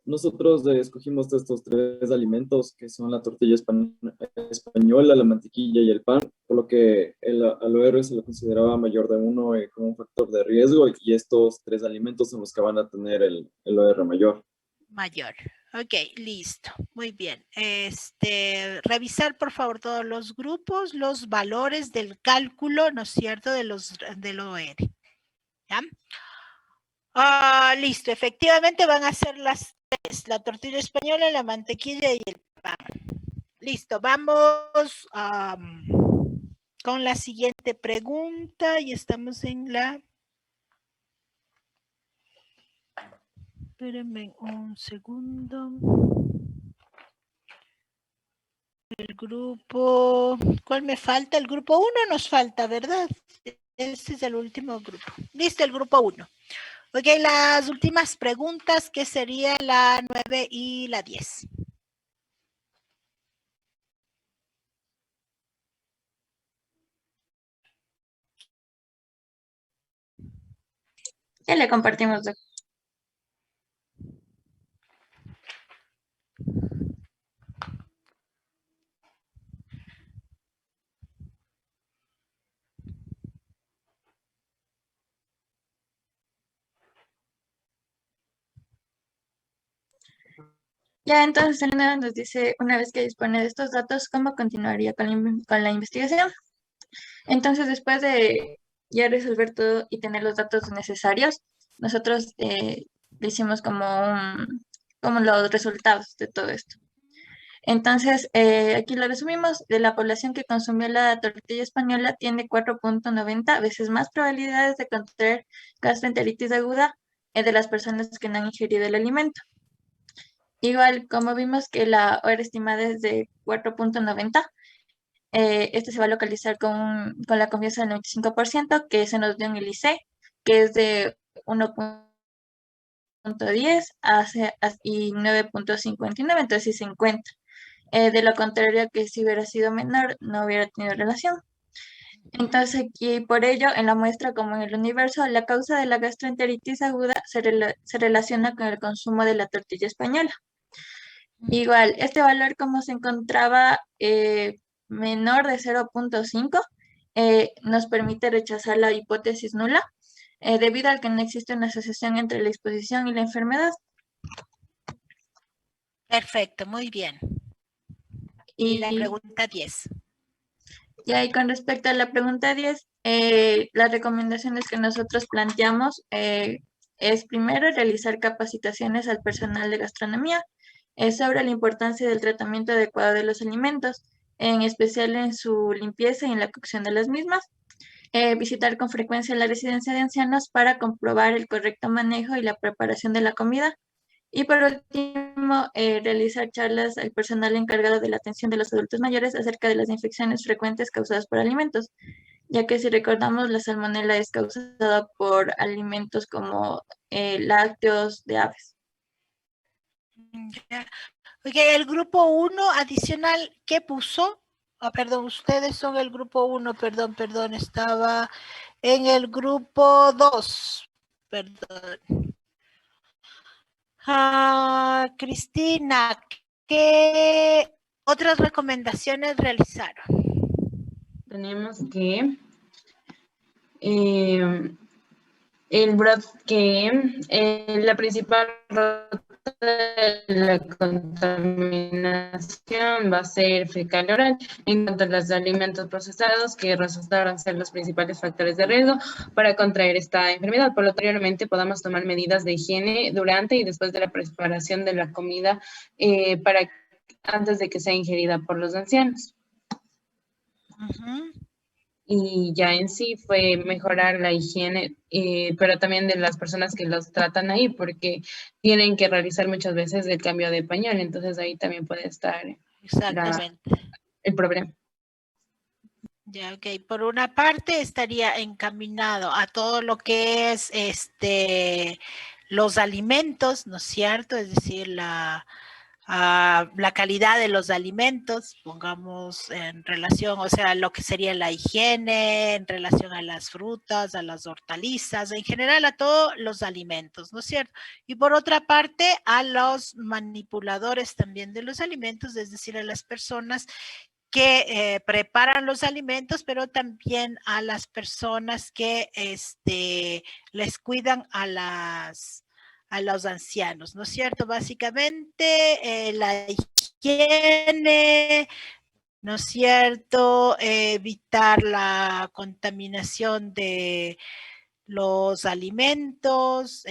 Speaker 16: nosotros escogimos estos tres alimentos que son la tortilla española, la mantequilla y el pan, por lo que al OR se lo consideraba mayor de 1 como un factor de riesgo y estos tres alimentos son los que van a tener el OR mayor.
Speaker 1: Mayor. Ok, listo. Muy bien. Revisar por favor todos los grupos, los valores del cálculo, ¿no es cierto?, del OR. ¿Ya? Listo, efectivamente van a ser las tres, la tortilla española, la mantequilla y el pan. Listo, vamos con la siguiente pregunta y estamos en la... Espérenme un segundo. El grupo... ¿Cuál me falta? El grupo 1 nos falta, ¿verdad? Este es el último grupo. Listo, el grupo 1. Ok, las últimas preguntas, que serían la 9 y la 10.
Speaker 6: Ya le compartimos. Ya, entonces el 9 nos dice, una vez que dispone de estos datos, ¿cómo continuaría con la investigación? Entonces, después de ya resolver todo y tener los datos necesarios, nosotros le hicimos como los resultados de todo esto. Entonces, aquí lo resumimos. De la población que consumió la tortilla española tiene 4.90 veces más probabilidades de contraer gastroenteritis aguda de las personas que no han ingerido el alimento. Igual, como vimos que la OR estimada es de 4.90, este se va a localizar con la confianza del 95%, que se nos dio en el IC, que es de 1.10 y 9.59, entonces sí se encuentra. De lo contrario, que si hubiera sido menor, no hubiera tenido relación. Entonces aquí, por ello, en la muestra como en el universo, la causa de la gastroenteritis aguda se relaciona con el consumo de la tortilla española. Igual, este valor como se encontraba menor de 0.5, nos permite rechazar la hipótesis nula, debido al que no existe una asociación entre la exposición y la enfermedad.
Speaker 1: Perfecto, muy bien. Y la pregunta 10.
Speaker 6: Y con respecto a la pregunta 10, las recomendaciones que nosotros planteamos es primero realizar capacitaciones al personal de gastronomía sobre la importancia del tratamiento adecuado de los alimentos, en especial en su limpieza y en la cocción de las mismas. Visitar con frecuencia la residencia de ancianos para comprobar el correcto manejo y la preparación de la comida. Y por último, realizar charlas al personal encargado de la atención de los adultos mayores acerca de las infecciones frecuentes causadas por alimentos.
Speaker 17: ya que si recordamos la salmonela es causada por alimentos como lácteos de aves.
Speaker 1: Ya. Oye, el grupo 1 adicional, ¿qué puso? Perdón, ustedes son el grupo 1, perdón, estaba en el grupo 2, perdón. Cristina, ¿qué otras recomendaciones realizaron?
Speaker 18: Tenemos que el brote que la principal ruta de la contaminación va a ser fecal oral en cuanto a los alimentos procesados que resultaron ser los principales factores de riesgo para contraer esta enfermedad. Por lo anteriormente podamos tomar medidas de higiene durante y después de la preparación de la comida antes de que sea ingerida por los ancianos. Y ya en sí fue mejorar la higiene, pero también de las personas que los tratan ahí, porque tienen que realizar muchas veces el cambio de pañal, entonces ahí también puede estar el problema.
Speaker 1: Ya, ok. Por una parte estaría encaminado a todo lo que es los alimentos, ¿no es cierto? Es decir, la calidad de los alimentos, pongamos en relación, o sea, lo que sería la higiene, en relación a las frutas, a las hortalizas, en general a todos los alimentos, ¿no es cierto? Y por otra parte, a los manipuladores también de los alimentos, es decir, a las personas que preparan los alimentos, pero también a las personas que les cuidan a los ancianos, ¿no es cierto? Básicamente la higiene, ¿no es cierto? Evitar la contaminación de los alimentos,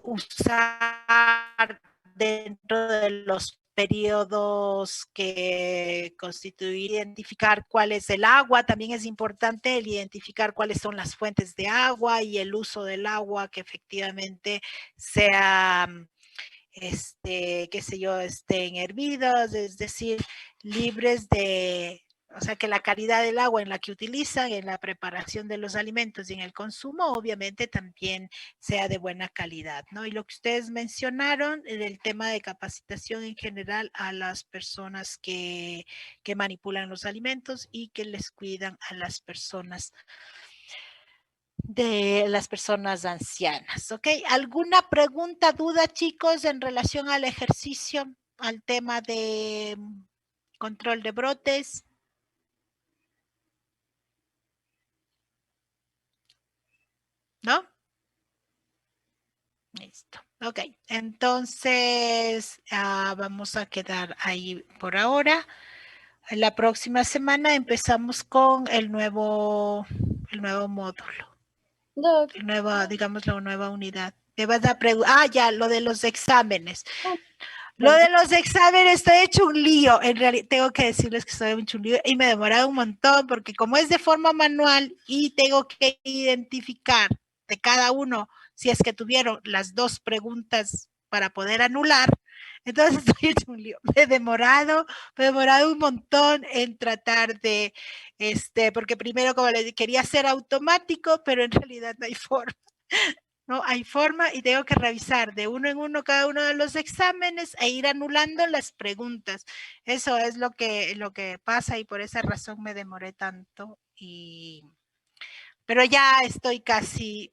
Speaker 1: usar dentro de los periodos que constituir, identificar cuál es el agua, también es importante el identificar cuáles son las fuentes de agua y el uso del agua que efectivamente sea, qué sé yo, estén hervidos, es decir, libres de, o sea, que la calidad del agua en la que utilizan, en la preparación de los alimentos y en el consumo, obviamente también sea de buena calidad, ¿no? Y lo que ustedes mencionaron, el tema de capacitación en general a las personas que manipulan los alimentos y que les cuidan a las personas ancianas, ¿ok? ¿Alguna pregunta, duda, chicos, en relación al ejercicio, al tema de control de brotes? ¿No? Listo. Ok, entonces vamos a quedar ahí por ahora. La próxima semana empezamos con el nuevo módulo. Digamos, la nueva unidad. Te vas a preguntar, ya, lo de los exámenes. Lo de los exámenes, estoy hecho un lío. En realidad, tengo que decirles que estoy hecho un lío y me he demorado un montón porque como es de forma manual y tengo que identificar de cada uno si es que tuvieron las 2 preguntas para poder anular, entonces estoy hecho un lío. Me he demorado un montón en tratar de, porque primero como les quería hacer automático, pero en realidad no hay forma. No hay forma y tengo que revisar de uno en uno cada uno de los exámenes e ir anulando las preguntas. Eso es lo que pasa y por esa razón me demoré tanto. Pero ya estoy casi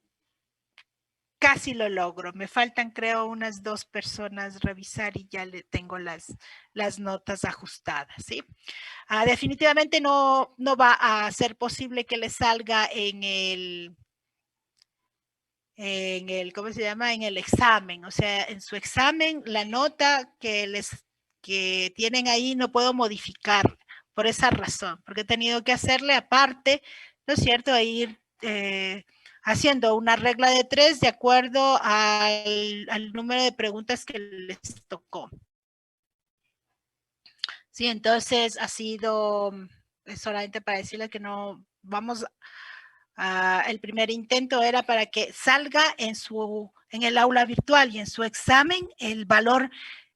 Speaker 1: lo logro. Me faltan, creo, unas 2 personas revisar y ya le tengo las notas ajustadas, ¿sí? Definitivamente no va a ser posible que les salga en el, ¿cómo se llama? En el examen, o sea, en su examen, la nota que tienen ahí no puedo modificar por esa razón, porque he tenido que hacerle aparte, ¿no es cierto? Ir haciendo una regla de 3 de acuerdo al número de preguntas que les tocó. Sí, entonces ha sido solamente para decirles que no vamos el primer intento era para que salga en el aula virtual y en su examen el valor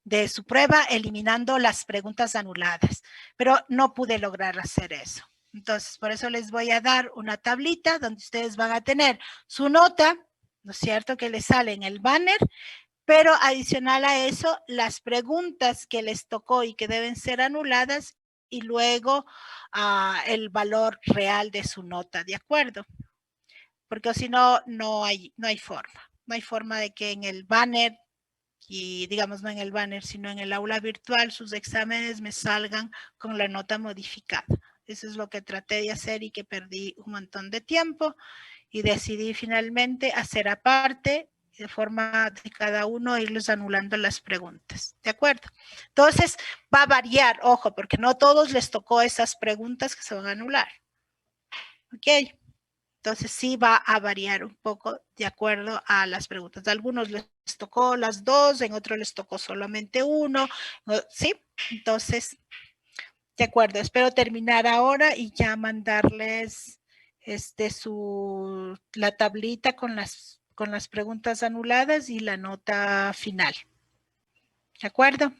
Speaker 1: de su prueba eliminando las preguntas anuladas, pero no pude lograr hacer eso. Entonces, por eso les voy a dar una tablita donde ustedes van a tener su nota, ¿no es cierto?, que les sale en el banner, pero adicional a eso, las preguntas que les tocó y que deben ser anuladas y luego el valor real de su nota, ¿de acuerdo? Porque si no, no hay forma. No hay forma de que en el banner, y digamos no en el banner, sino en el aula virtual, sus exámenes me salgan con la nota modificada. Eso es lo que traté de hacer y que perdí un montón de tiempo y decidí finalmente hacer aparte de forma de cada uno irles anulando las preguntas, ¿de acuerdo? Entonces va a variar, ojo, porque no a todos les tocó esas preguntas que se van a anular, ¿ok? Entonces sí va a variar un poco de acuerdo a las preguntas. A algunos les tocó las dos, en otros les tocó solamente uno, ¿sí? Entonces, de acuerdo, espero terminar ahora y ya mandarles la tablita con las preguntas anuladas y la nota final. ¿De acuerdo?